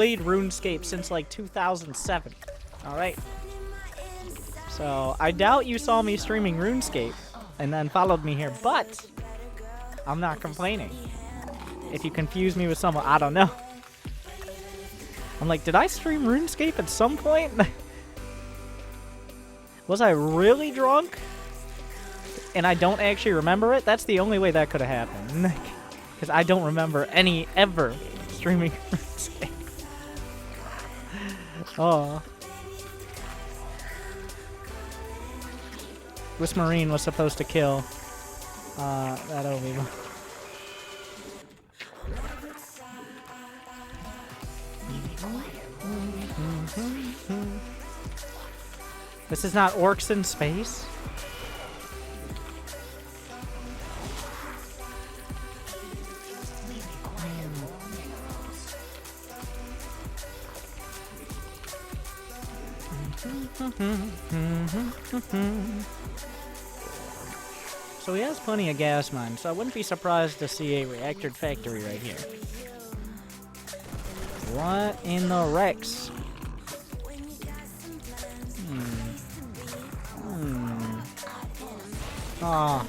played RuneScape since like 2007. Alright. So, I doubt you saw me streaming RuneScape and then followed me here, but I'm not complaining. If you confuse me with someone, I don't know. I'm like, did I stream RuneScape at some point? Was I really drunk? And I don't actually remember it? That's the only way that could have happened. Because I don't remember ever streaming RuneScape. Oh. This Marine was supposed to kill that Obi-Wan. This is not orcs in space? So he has plenty of gas mines, so I wouldn't be surprised to see a reactor factory right here. What in the Rex? Oh,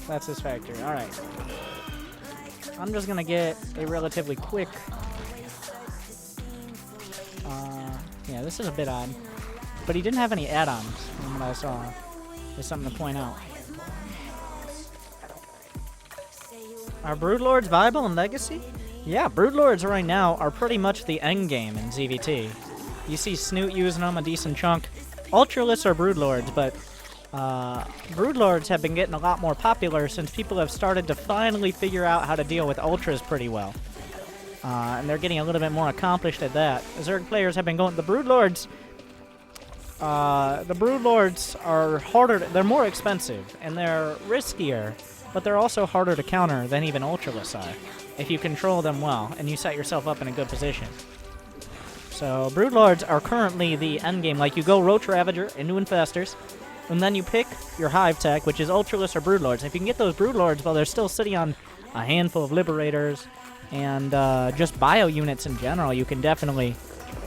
that's his factory. Alright. I'm just gonna get a relatively quick... yeah, this is a bit odd. But he didn't have any add-ons from what I saw. There's something to point out. Are Broodlords viable in Legacy? Yeah, Broodlords right now are pretty much the endgame in ZVT. You see Snute using them a decent chunk. Ultralists are Broodlords, but Broodlords have been getting a lot more popular since people have started to finally figure out how to deal with Ultras pretty well. And they're getting a little bit more accomplished at that. Zerg players have been going... The Broodlords are harder... They're more expensive, and they're riskier, but they're also harder to counter than even Ultralists are, if you control them well, and you set yourself up in a good position. So, Broodlords are currently the endgame. Like, you go Roach, Ravager into Infestors, and then you pick your hive tech, which is Ultralists or Broodlords. If you can get those Broodlords while they're still sitting on a handful of Liberators and just bio units in general, you can definitely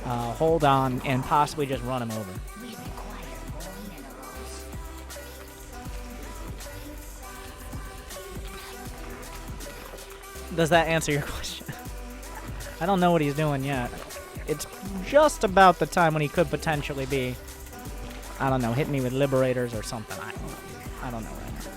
hold on and possibly just run them over. Does that answer your question? I don't know what he's doing yet. It's just about the time when he could potentially be, I don't know, hit me with Liberators or something. I don't know right now.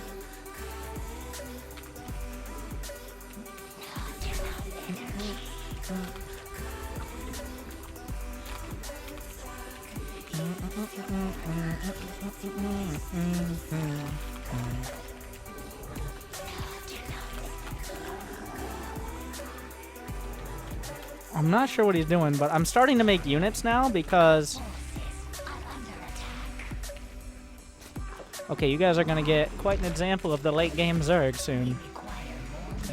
I'm not sure what he's doing, but I'm starting to make units now because... Okay, you guys are going to get quite an example of the late game Zerg soon.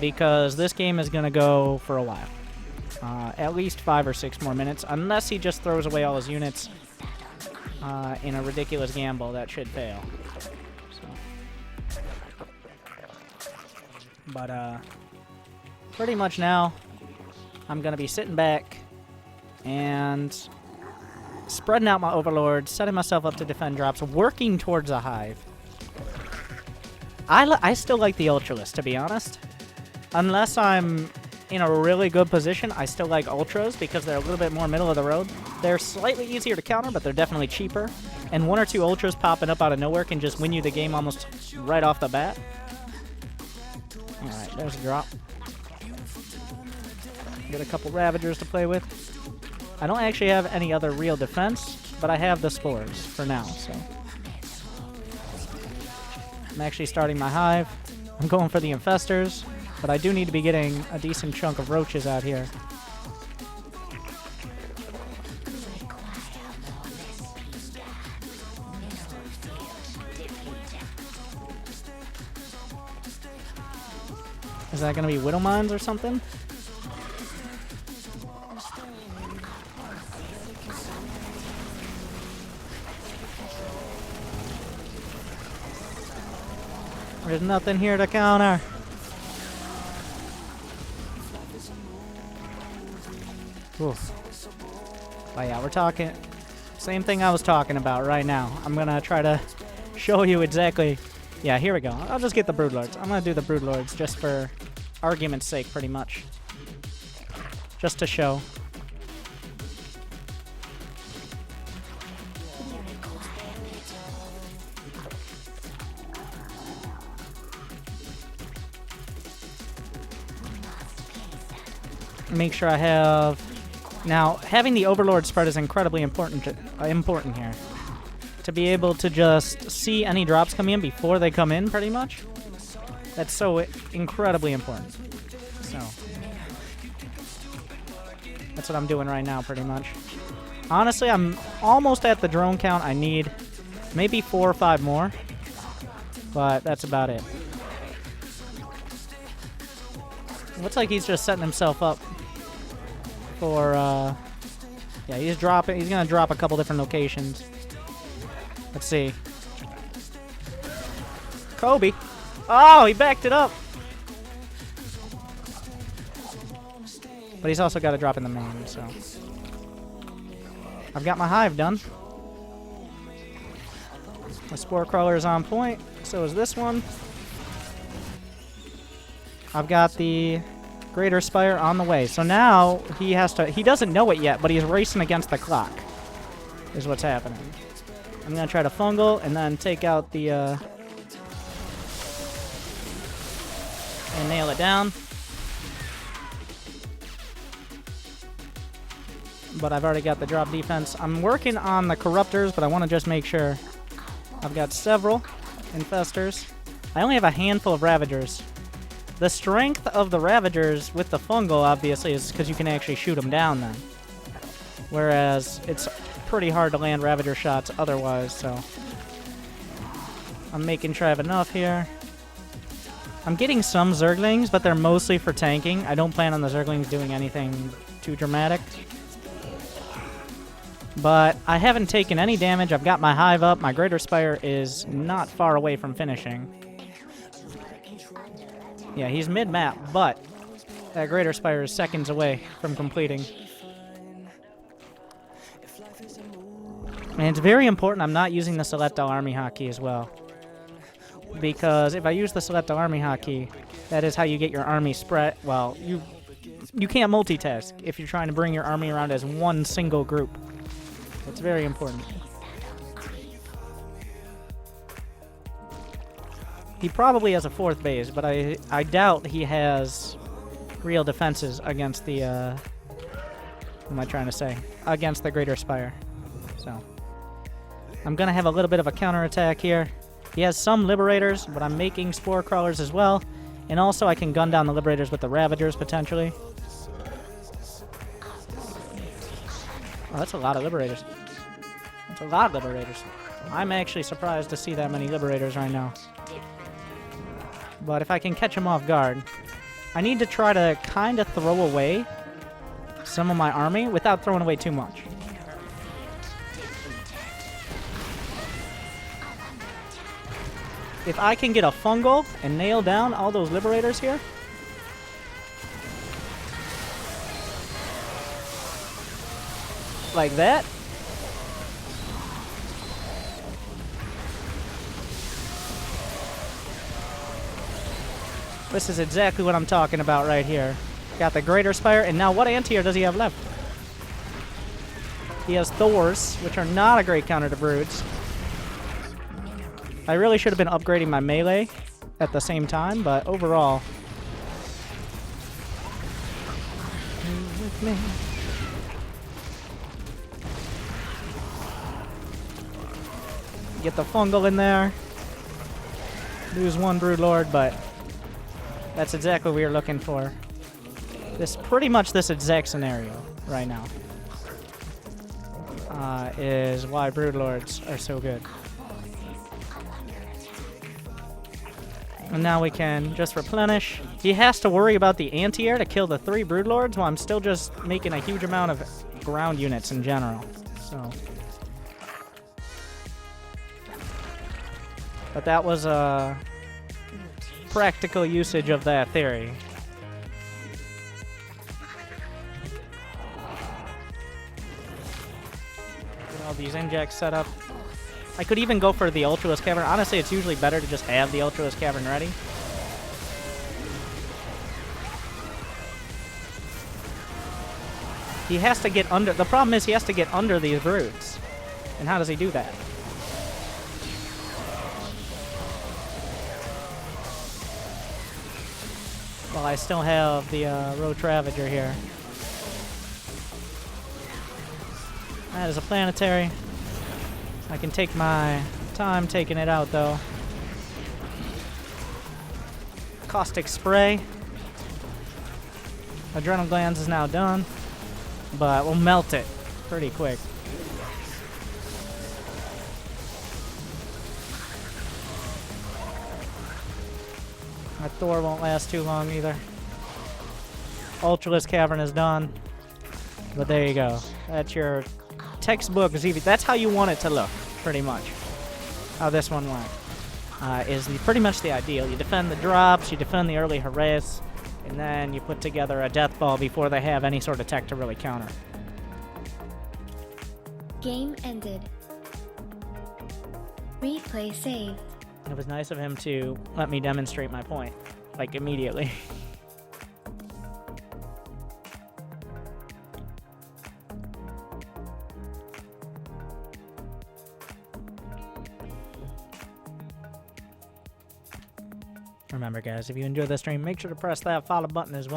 Because this game is going to go for a while. At least 5 or 6 more minutes, unless he just throws away all his units in a ridiculous gamble that should fail. So. But, pretty much now, I'm going to be sitting back and spreading out my overlords, setting myself up to defend drops, working towards a hive. I still like the Ultralists, to be honest. Unless I'm in a really good position, I still like Ultras because they're a little bit more middle of the road. They're slightly easier to counter, but they're definitely cheaper. And 1 or 2 Ultras popping up out of nowhere can just win you the game almost right off the bat. Alright, there's a drop. Get a couple Ravagers to play with. I don't actually have any other real defense, but I have the spores for now, so. I'm actually starting my hive. I'm going for the Infestors, but I do need to be getting a decent chunk of Roaches out here. Is that going to be Widow Mines or something? There's nothing here to counter. Oof. But yeah, we're talking... Same thing I was talking about right now. I'm going to try to show you exactly... Yeah, here we go. I'll just get the Broodlords. I'm going to do the Broodlords just for argument's sake, pretty much. Just to show. Make sure I have... Now, having the Overlord spread is incredibly important here. To be able to just see any drops coming in before they come in, pretty much. That's so incredibly important. So, that's what I'm doing right now, pretty much. Honestly, I'm almost at the drone count I need. Maybe 4 or 5 more. But that's about it. Looks like he's just setting himself up for, yeah, he's gonna drop a couple different locations. Let's see. Kobe. Oh, he backed it up. But he's also got to drop in the main, so. I've got my hive done. My spore crawler is on point. So is this one. I've got the Greater Spire on the way. So now he has to... He doesn't know it yet, but he's racing against the clock. Is what's happening. I'm going to try to fungal and then take out the... and nail it down. But I've already got the drop defense. I'm working on the Corruptors, but I want to just make sure. I've got several Infestors. I only have a handful of Ravagers. The strength of the Ravagers with the fungal, obviously, is because you can actually shoot them down then. Whereas it's pretty hard to land Ravager shots otherwise, so... I'm making sure I have enough here. I'm getting some Zerglings, but they're mostly for tanking. I don't plan on the Zerglings doing anything too dramatic. But I haven't taken any damage. I've got my hive up. My Greater Spire is not far away from finishing. Yeah, he's mid-map, but that Greater Spire is seconds away from completing. And it's very important I'm not using the Celestial Army Hotkey as well. Because if I use the Celestial Army Hotkey, that is how you get your army spread. Well, you can't multitask if you're trying to bring your army around as one single group. It's very important. He probably has a 4th base, but I doubt he has real defenses against the, what am I trying to say? Against the Greater Spire. So, I'm going to have a little bit of a counterattack here. He has some Liberators, but I'm making Spore Crawlers as well. And also I can gun down the Liberators with the Ravagers, potentially. Oh, that's a lot of Liberators. That's a lot of Liberators. I'm actually surprised to see that many Liberators right now. But if I can catch him off guard, I need to try to kind of throw away some of my army without throwing away too much. If I can get a fungal and nail down all those Liberators here, like that, this is exactly what I'm talking about right here. Got the Greater Spire, and now what anti-air does he have left? He has Thors, which are not a great counter to Broods. I really should have been upgrading my melee at the same time, but overall... Get the fungal in there. Lose one Broodlord, but that's exactly what we were looking for. Pretty much this exact scenario right now is why Broodlords are so good. And now we can just replenish. He has to worry about the anti-air to kill the 3 Broodlords while I'm still just making a huge amount of ground units in general. So, but that was a practical usage of that theory. All these injects set up. I could even go for the Ultralisk Cavern. Honestly, it's usually better to just have the Ultralisk Cavern ready. He has to get under... The problem is he has to get under these roots. And how does he do that? Well, I still have the Roach Ravager here. That is a planetary. I can take my time taking it out, though. Caustic Spray. Adrenal Glands is now done. But we'll melt it pretty quick. My Thor won't last too long either. Ultralisk Cavern is done. But there you go. That's your textbook ZV. That's how you want it to look, pretty much. How this one went. Is pretty much the ideal. You defend the drops, you defend the early harass, and then you put together a death ball before they have any sort of tech to really counter. Game ended. Replay saved. It was nice of him to let me demonstrate my point, like, immediately. Remember, guys, if you enjoyed the stream, make sure to press that follow button as well.